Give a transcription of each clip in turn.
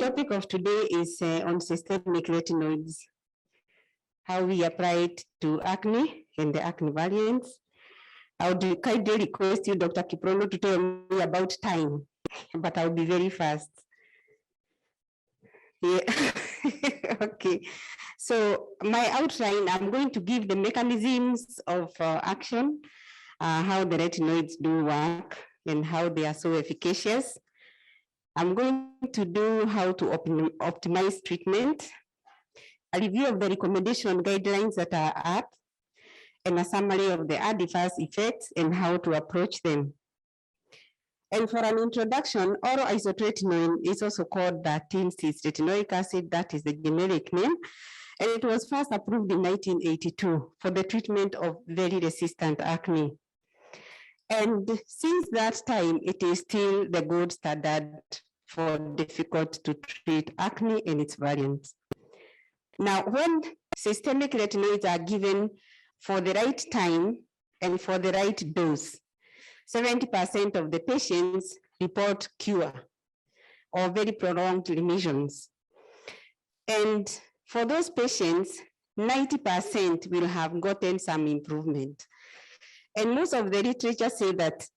topic of today is on systemic retinoids, how we apply it to acne and the acne variants. I would kindly request you, Dr. Kiprono, to tell me about time, but I'll be very fast. Yeah. Okay. So my outline, I'm going to give the mechanisms of action, how the retinoids do work and how they are so efficacious. I'm going to do how to optimize treatment, a review of the recommendation guidelines that are up, and a summary of the adverse effects and how to approach them. And for an introduction, oral isotretinoin is also called the cis retinoic acid, that is the generic name, and it was first approved in 1982 for the treatment of very resistant acne. And since that time, it is still the gold standard for difficult to treat acne and its variants. Now, when systemic retinoids are given for the right time and for the right dose, 70% of the patients report cure or very prolonged remissions. And for those patients, 90% will have gotten some improvement. And most of the literature say that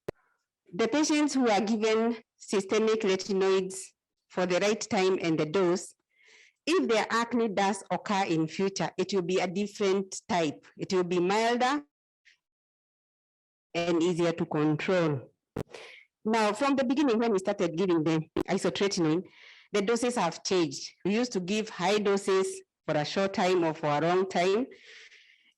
the patients who are given systemic retinoids for the right time and the dose, if their acne does occur in future, it will be a different type. It will be milder and easier to control. Now, from the beginning, when we started giving the isotretinoin, the doses have changed. We used to give high doses for a short time or for a long time.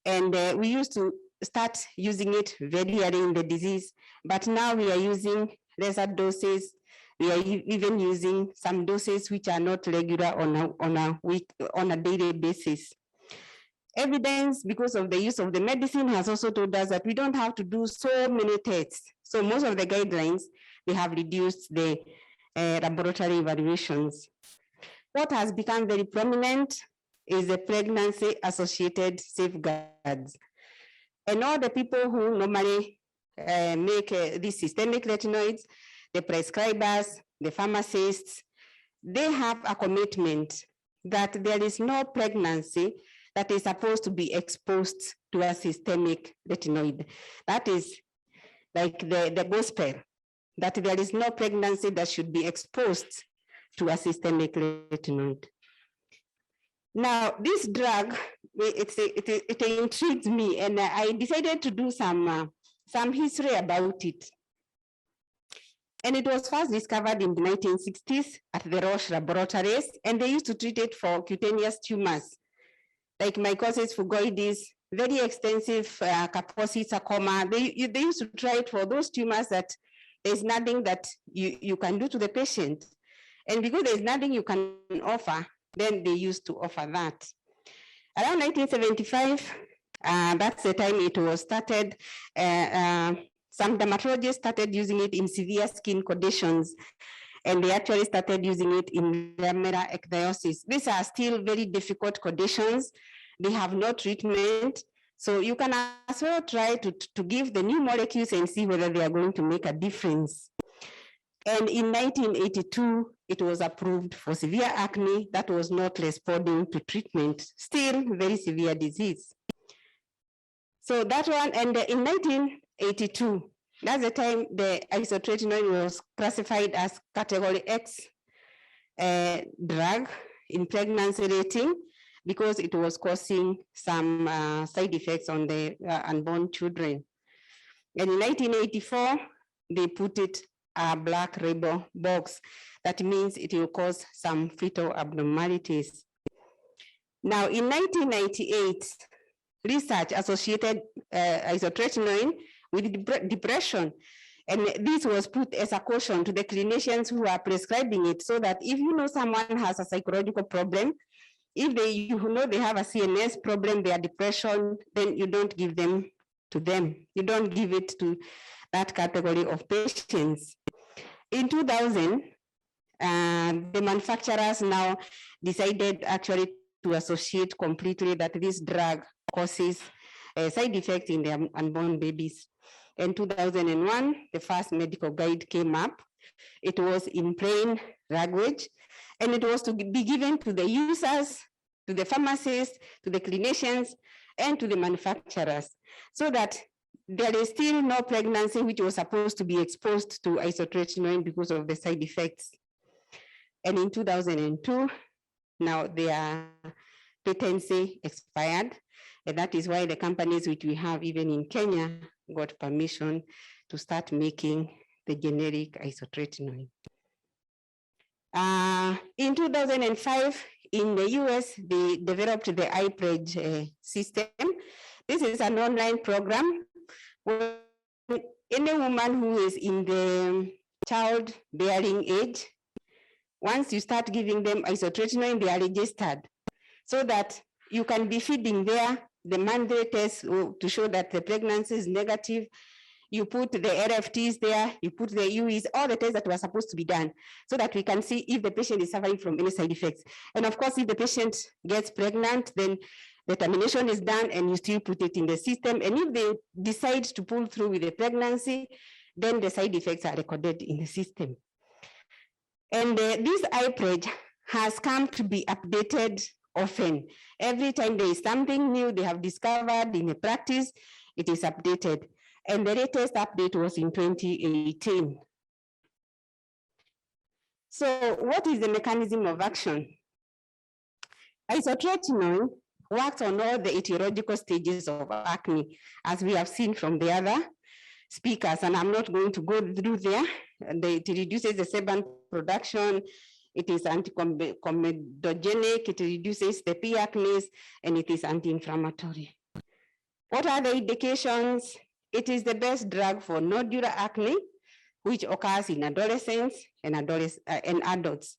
And we used to start using it very early in the disease, but now we are using lesser doses. We are even using some doses which are not regular on a daily basis. Evidence, because of the use of the medicine, has also told us that we don't have to do so many tests. So most of the guidelines, they have reduced the laboratory evaluations. What has become very prominent is the pregnancy-associated safeguards. And all the people who normally make these systemic retinoids, the prescribers, the pharmacists, they have a commitment that there is no pregnancy that is supposed to be exposed to a systemic retinoid. That is like the gospel, that there is no pregnancy that should be exposed to a systemic retinoid. Now, this drug, it intrigues me, and I decided to do some history about it. And it was first discovered in the 1960s at the Roche laboratories, and they used to treat it for cutaneous tumors, like mycosis fungoides, very extensive Kaposi sarcoma. They used to try it for those tumors that there's nothing that you can do to the patient. And because there's nothing you can offer, then they used to offer that. Around 1975, that's the time it was started. Some dermatologists started using it in severe skin conditions, and they actually started using it in lamella ecdysis. These are still very difficult conditions. They have no treatment. So you can as well try to give the new molecules and see whether they are going to make a difference. And in 1982, it was approved for severe acne that was not responding to treatment, still very severe disease. So that one, and in 1982, that's the time the isotretinoin was classified as category X drug in pregnancy rating because it was causing some side effects on the unborn children. And in 1984, they put it a black label box. That means it will cause some fetal abnormalities. Now, in 1998, research associated isotretinoin with depression. And this was put as a caution to the clinicians who are prescribing it, so that if you know someone has a psychological problem, if you know they have a CNS problem, their depression, then you don't give them to them. You don't give it to that category of patients. In 2000, the manufacturers now decided actually to associate completely that this drug causes side effects in their unborn babies. In 2001, the first medical guide came up It was in plain language, and it was to be given to the users, to the pharmacists, to the clinicians, and to the manufacturers, so that there is still no pregnancy which was supposed to be exposed to isotretinoin because of the side effects. And in 2002, now their patency expired, and that is why the companies which we have even in Kenya got permission to start making the generic isotretinoin. In 2005, in the US, they developed the iPledge system. This is an online program where any woman who is in the childbearing age, once you start giving them isotretinoin, they are registered, so that you can be feeding there the monthly test to show that the pregnancy is negative. You put the RFTs there, you put the UEs, all the tests that were supposed to be done, so that we can see if the patient is suffering from any side effects. And of course, if the patient gets pregnant, then the termination is done and you still put it in the system. And if they decide to pull through with the pregnancy, then the side effects are recorded in the system. And this iPledge has come to be updated often. Every time there is something new they have discovered in the practice, it is updated. And the latest update was in 2018. So what is the mechanism of action? Isotretinoin works on all the etiological stages of acne, as we have seen from the other speakers, and I'm not going to go through there. It reduces the sebum production, it is anti-comedogenic, it reduces the P acnes, and it is anti-inflammatory. What are the indications? It is the best drug for nodular acne, which occurs in adolescents and adults.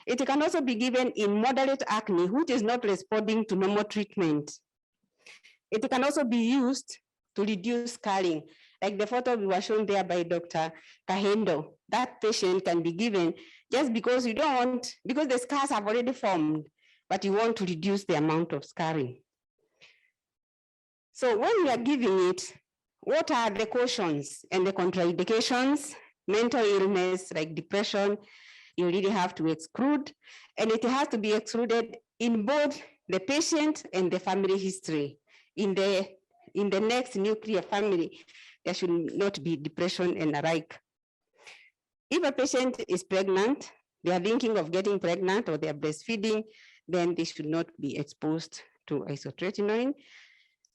It can also be given in moderate acne, which is not responding to normal treatment. It can also be used to reduce scarring, like the photo we were shown there by Dr. Kahendo. That patient can be given just because you don't want, because the scars have already formed, but you want to reduce the amount of scarring. So when you are giving it, what are the cautions and the contraindications? Mental illness like depression, you really have to exclude, and it has to be excluded in both the patient and the family history. In the next nuclear family, there should not be depression and the like. If a patient is pregnant, they are thinking of getting pregnant or they are breastfeeding, then they should not be exposed to isotretinoin.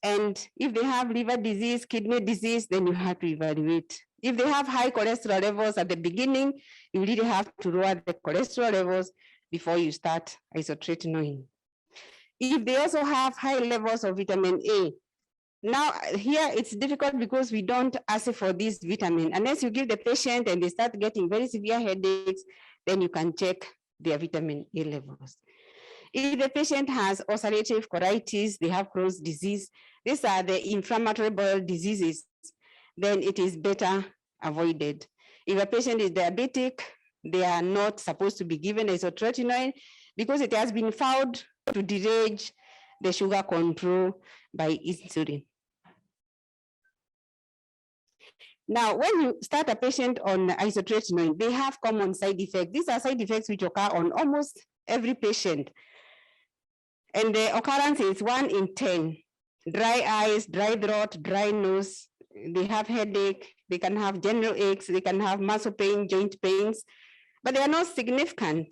And if they have liver disease, kidney disease, then you have to evaluate. If they have high cholesterol levels at the beginning, you really have to lower the cholesterol levels before you start isotretinoin. If they also have high levels of vitamin A, now here it's difficult because we don't ask for this vitamin. Unless you give the patient and they start getting very severe headaches, then you can check their vitamin A levels. If the patient has ulcerative colitis, they have Crohn's disease, these are the inflammatory bowel diseases, then it is better avoided. If a patient is diabetic, they are not supposed to be given isotretinoin because it has been found to derange the sugar control by insulin. Now, when you start a patient on isotretinoin, they have common side effects. These are side effects which occur on almost every patient. And the occurrence is 1 in 10. Dry eyes, dry throat, dry nose, they have headache, they can have general aches, they can have muscle pain, joint pains, but they are not significant.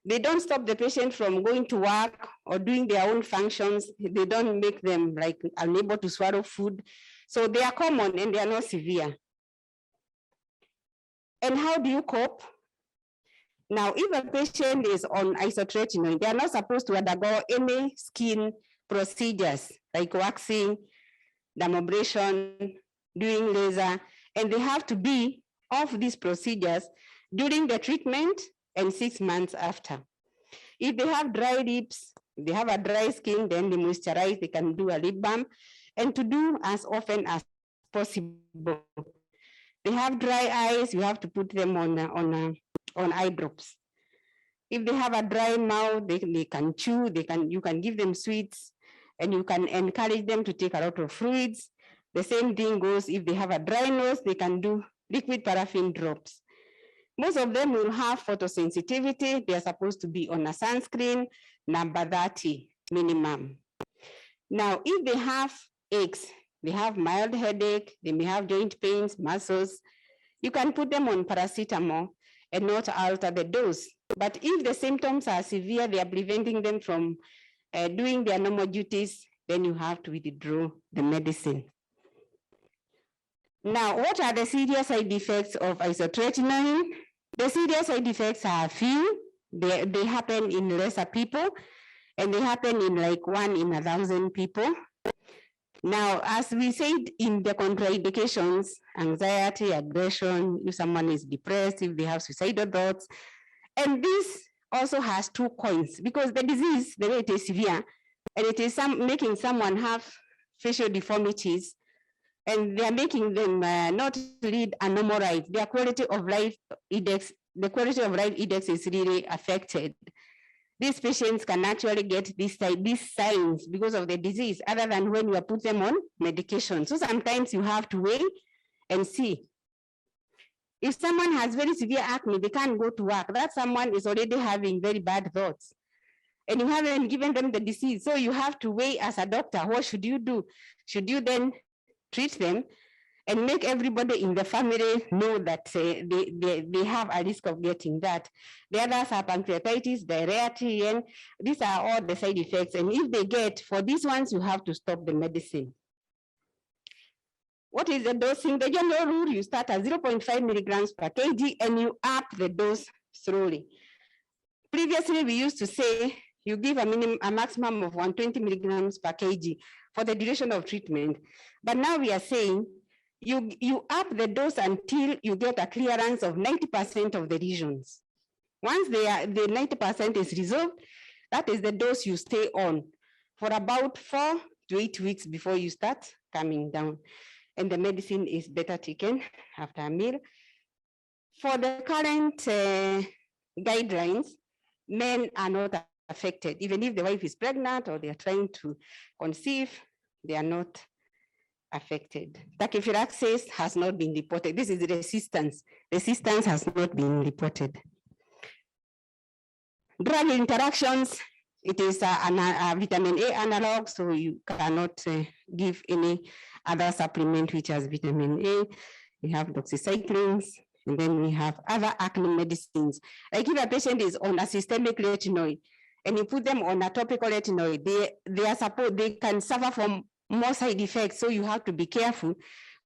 They don't stop the patient from going to work or doing their own functions. They don't make them like unable to swallow food. So they are common and they are not severe. And how do you cope? Now, if a patient is on isotretinoin, they are not supposed to undergo any skin procedures like waxing, dermabrasion, doing laser, and they have to be off these procedures during the treatment and 6 months after. If they have dry lips, if they have a dry skin, then they moisturize, they can do a lip balm, and to do as often as possible. They have dry eyes, you have to put them on eye drops. If they have a dry mouth, they can chew, you can give them sweets, and you can encourage them to take a lot of fluids. The same thing goes if they have a dry nose, they can do liquid paraffin drops. Most of them will have photosensitivity. They're supposed to be on a sunscreen, number 30 minimum. Now, if they have aches, they have mild headache, they may have joint pains, muscles, you can put them on paracetamol and not alter the dose. But if the symptoms are severe, they are preventing them from doing their normal duties, then you have to withdraw the medicine. Now, what are the serious side effects of isotretinoin? The serious side effects are few. They happen in lesser people, and they happen in like 1 in 1,000 people. Now, as we said in the contraindications, anxiety, aggression, if someone is depressed, if they have suicidal thoughts, and this also has 2 coins, because the disease, the way it is severe, and it is making someone have facial deformities, and they are making them not lead a normal life. Their quality of life index, the quality of life index is really affected. These patients can actually get these signs because of the disease, other than when you put them on medication. So sometimes you have to wait and see. If someone has very severe acne, they can't go to work. That someone is already having very bad thoughts, and you haven't given them the disease. So you have to weigh as a doctor, what should you do? Should you then treat them and make everybody in the family know that they have a risk of getting that? The others are pancreatitis, diarrhea, and these are all the side effects. And if they get, for these ones, you have to stop the medicine. What is the dosing? The general rule, you start at 0.5 milligrams per kg and you up the dose slowly. Previously, we used to say you give a maximum of 120 milligrams per kg for the duration of treatment. But now we are saying you up the dose until you get a clearance of 90% of the lesions. Once the 90% is resolved, that is the dose you stay on for about 4 to 8 weeks before you start coming down. And the medicine is better taken after a meal. For the current guidelines, men are not affected. Even if the wife is pregnant or they are trying to conceive, they are not affected. Tachyphylaxis has not been reported. This is resistance. Resistance has not been reported. Drug interactions, it is a vitamin A analog, so you cannot give any other supplement which has vitamin A. We have doxycyclines, and then we have other acne medicines. Like if a patient is on a systemic retinoid and you put them on a topical retinoid, they can suffer from more side effects. So you have to be careful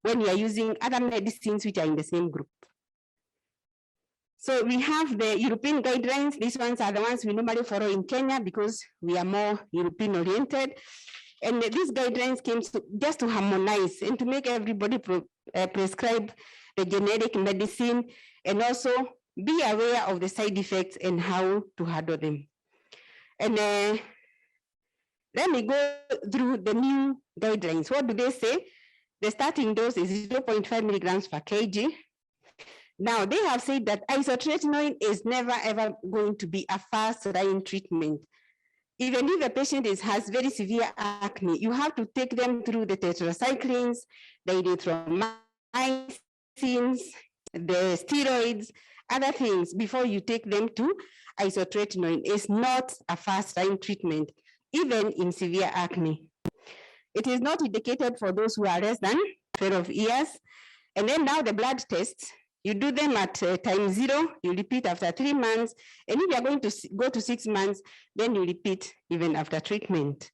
when you are using other medicines which are in the same group. So we have the European guidelines. These ones are the ones we normally follow in Kenya because we are more European oriented. And these guidelines came just to harmonize and to make everybody prescribe the generic medicine and also be aware of the side effects and how to handle them. And let me go through the new guidelines. What do they say? The starting dose is 0.5 milligrams per kg. Now, they have said that isotretinoin is never ever going to be a first-line treatment. Even if the patient has very severe acne, you have to take them through the tetracyclines, the erythromycins, the steroids, other things before you take them to isotretinoin. It's not a first-line treatment, even in severe acne. It is not indicated for those who are less than 12 years. And then now the blood tests, you do them at time 0, you repeat after 3 months, and if you are going to go to 6 months, then you repeat even after treatment.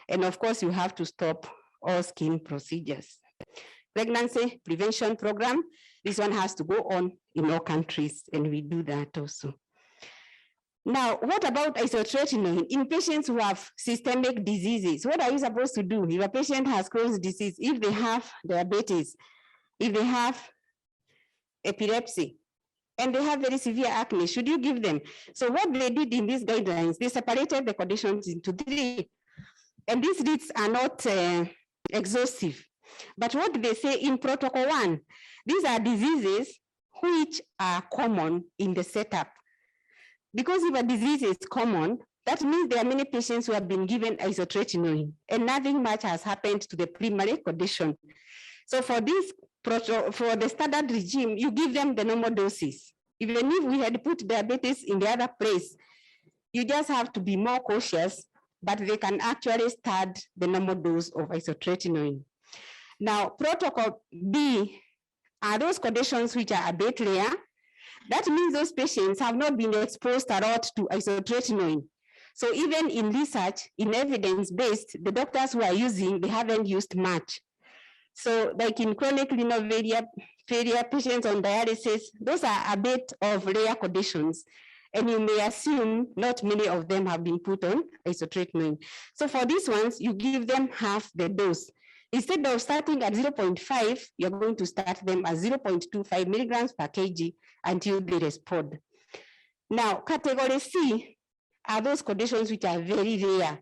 And of course, you have to stop all skin procedures. Pregnancy prevention program, this one has to go on in all countries, and we do that also. Now, what about isotretinoin in patients who have systemic diseases? What are you supposed to do if a patient has Crohn's disease, if they have diabetes, if they have epilepsy, and they have very severe acne? Should you give them? So what they did in these guidelines, they separated the conditions into 3. And these lists are not exhaustive. But what they say in protocol 1, these are diseases which are common in the setup. Because if a disease is common, that means there are many patients who have been given isotretinoin and nothing much has happened to the primary condition. So for this, for the standard regime, you give them the normal doses. Even if we had put diabetes in the other place, you just have to be more cautious, but they can actually start the normal dose of isotretinoin. Now, protocol B are those conditions which are a bit rare. That means those patients have not been exposed a lot to isotretinoin. So even in research, in evidence-based, the doctors who are using, they haven't used much. So like in chronic renal failure patients on dialysis, those are a bit of rare conditions. And you may assume not many of them have been put on isotretinoin. So for these ones, you give them half the dose. Instead of starting at 0.5, you're going to start them at 0.25 milligrams per kg until they respond. Now, category C are those conditions which are very rare.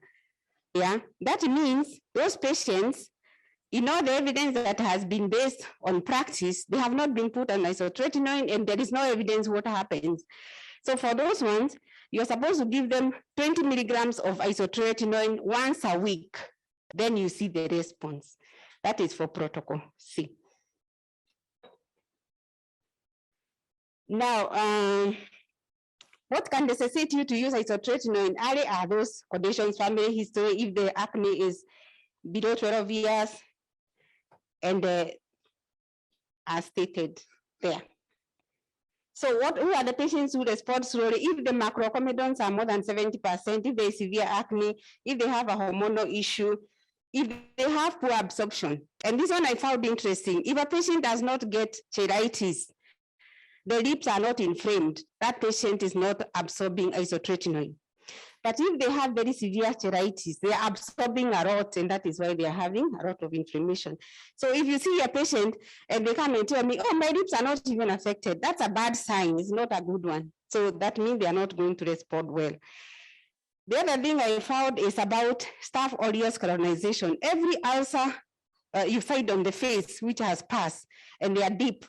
Yeah, that means those patients, in all the evidence that has been based on practice, they have not been put on isotretinoin and there is no evidence what happens. So for those ones, you're supposed to give them 20 milligrams of isotretinoin once a week. Then you see the response. That is for protocol C. Now, what can necessitate you to use isotretinoin? Early are those conditions, family history, if the acne is below 12 years, and as stated there. So who are the patients who respond slowly? If the macrocomedons are more than 70%, if they have severe acne, if they have a hormonal issue, if they have poor absorption. And this one I found interesting. If a patient does not get cheilitis, the lips are not inflamed, that patient is not absorbing isotretinoin. But if they have very severe cheilitis, they are absorbing a lot, and that is why they are having a lot of inflammation. So if you see a patient and they come and tell me, oh, my lips are not even affected, that's a bad sign, it's not a good one. So that means they are not going to respond well. The other thing I found is about staph aureus colonization. Every ulcer you find on the face which has passed and they are deep,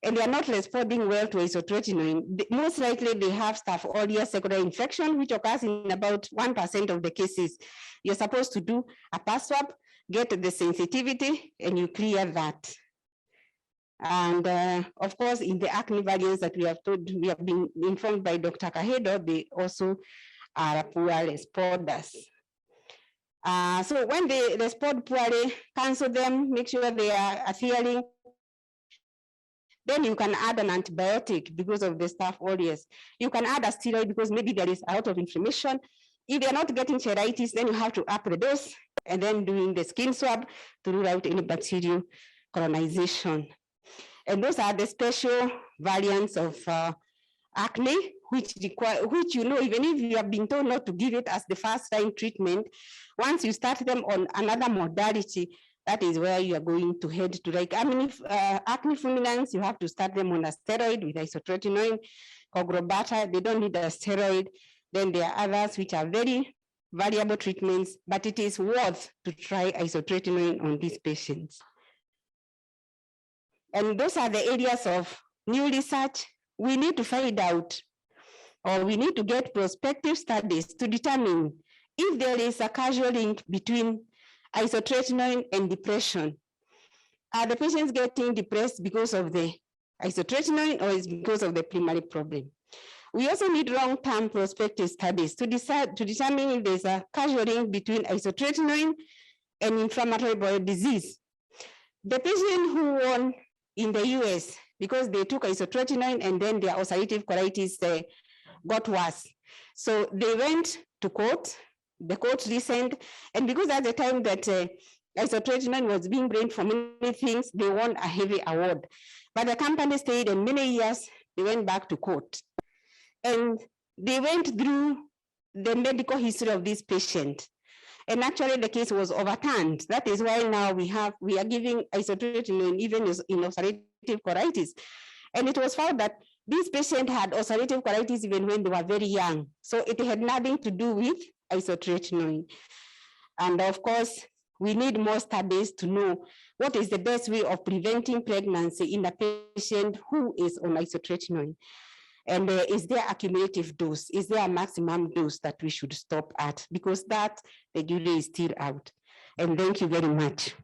and they are not responding well to isotretinoin, most likely they have staph aureus secondary infection, which occurs in about 1% of the cases. You're supposed to do a pus swab, get the sensitivity, and you clear that. And of course, in the acne variants that we have been informed by Dr. Kahedo, they also are poor responders. So when they respond poorly, cancel them, make sure they are adhering. Then you can add an antibiotic because of the staph aureus. You can add a steroid because maybe there is a lot of inflammation. If they're not getting cheilitis, then you have to up the dose and then doing the skin swab to rule out any bacterial colonization. And those are the special variants of acne, which you know, even if you have been told not to give it as the first line treatment, once you start them on another modality, that is where you are going to head to. Like, I mean, if acne fulminans, you have to start them on a steroid with isotretinoin, cogrobata, they don't need a steroid. Then there are others which are very variable treatments, but it is worth to try isotretinoin on these patients. And those are the areas of new research. We need to find out, or we need to get prospective studies to determine if there is a causal link between isotretinoin and depression. Are the patients getting depressed because of the isotretinoin or is because of the primary problem? We also need long-term prospective studies to determine if there's a causal link between isotretinoin and inflammatory bowel disease. The patient who won in the US because they took isotretinoin and then their ulcerative colitis got worse. So they went to court. The court listened, and because at the time that isotretinoin was being blamed for many things, they won a heavy award. But the company stayed, and many years they went back to court. And they went through the medical history of this patient. And actually the case was overturned. That is why now we are giving isotretinoin even in ulcerative colitis. And it was found that this patient had ulcerative colitis even when they were very young. So it had nothing to do with isotretinoin. And of course, we need more studies to know what is the best way of preventing pregnancy in a patient who is on isotretinoin. And is there a cumulative dose? Is there a maximum dose that we should stop at? Because that, the jury is still out. And thank you very much.